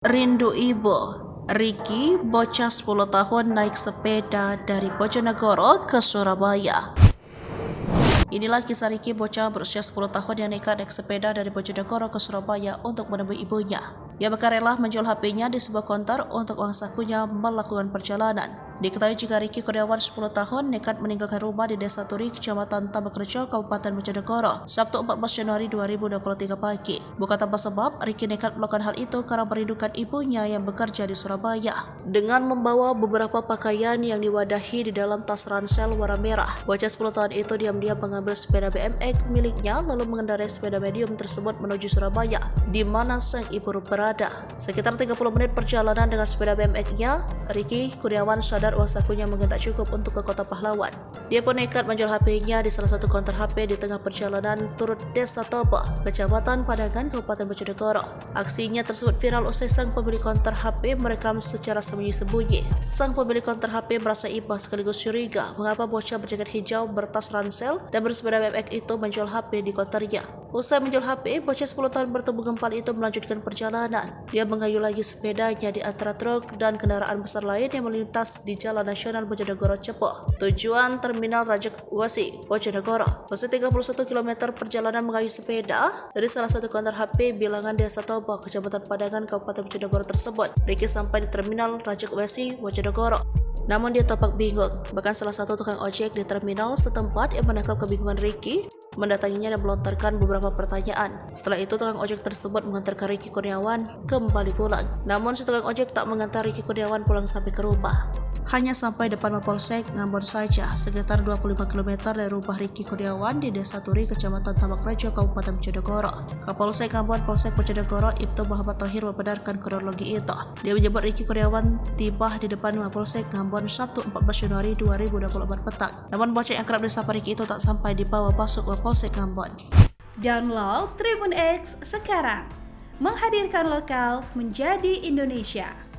Rindu ibu, Ricky, bocah 10 tahun naik sepeda dari Bojonegoro ke Surabaya. Inilah kisah Ricky, bocah berusia 10 tahun yang nekat naik sepeda dari Bojonegoro ke Surabaya untuk menemui ibunya. Ia bahkan rela menjual HP-nya di sebuah konter untuk uang sakunya melakukan perjalanan. Diketahui jika Ricky Kurniawan 10 tahun nekat meninggalkan rumah di Desa Turi, Kecamatan Tambakrejo, Kabupaten Bojonegoro, Sabtu 14 Januari 2023 pagi. Bukan tanpa sebab, Ricky nekat melakukan hal itu karena merindukan ibunya yang bekerja di Surabaya. Dengan membawa beberapa pakaian yang diwadahi di dalam tas ransel warna merah, bocah 10 tahun itu diam-diam mengambil sepeda BMX miliknya lalu mengendarai sepeda medium tersebut menuju Surabaya, di mana sang ibu berada. Sekitar 30 menit perjalanan dengan sepeda BMX-nya, Ricky Kurniawan sadar uang sakunya mungkin tak cukup untuk ke Kota Pahlawan. Dia pun nekat menjual HP-nya di salah satu konter HP di tengah perjalanan turut Desa Toba, Kecamatan Padangan, Kabupaten Bojonegoro. Aksinya tersebut viral usai sang pemilik konter HP merekam secara sembunyi-sembunyi. Sang pemilik konter HP merasa iba sekaligus curiga mengapa bocah berjaket hijau bertas ransel dan bersepeda BMX itu menjual HP di konternya. Usai menjual HP, bocah 10 tahun bertubuh gempal itu melanjutkan perjalanan. Dia mengayuh lagi sepedanya di antara truk dan kendaraan besar lain yang melintas di Jalan Nasional Bojonegoro Cepo, tujuan Terminal Rajak Wesi, Bojonegoro. Usai 31 km perjalanan mengayuh sepeda dari salah satu konter HP bilangan Desa Toba, Kecamatan Padangan, Kabupaten Bojonegoro tersebut, Ricky sampai di Terminal Rajak Wesi, Bojonegoro. Namun dia tampak bingung. Bahkan salah satu tukang ojek di terminal setempat yang menangkap kebingungan Ricky mendatanginya dan melontarkan beberapa pertanyaan. Setelah itu tukang ojek tersebut mengantarkan Ricky Kurniawan kembali pulang. Namun si tukang ojek tak mengantar Ricky Kurniawan pulang sampai ke rumah. Hanya sampai depan Mapolsek Ngambon saja, sekitar 25 km dari rumah Ricky Kurniawan di Desa Turi, Kecamatan Tambakrejo, Kabupaten Bojonegoro. Kapolsek Ngambon Polsek Bojonegoro Ibtu Muhammad Thohir membenarkan kronologi itu. Dia menyebut Ricky Kurniawan tiba di depan Mapolsek Ngambon Sabtu 14 Januari 2024 petang. Namun bocah yang kerap disapa Ricky itu tak sampai dibawa masuk Mapolsek Ngambon. Download Tribun X sekarang, menghadirkan lokal menjadi Indonesia.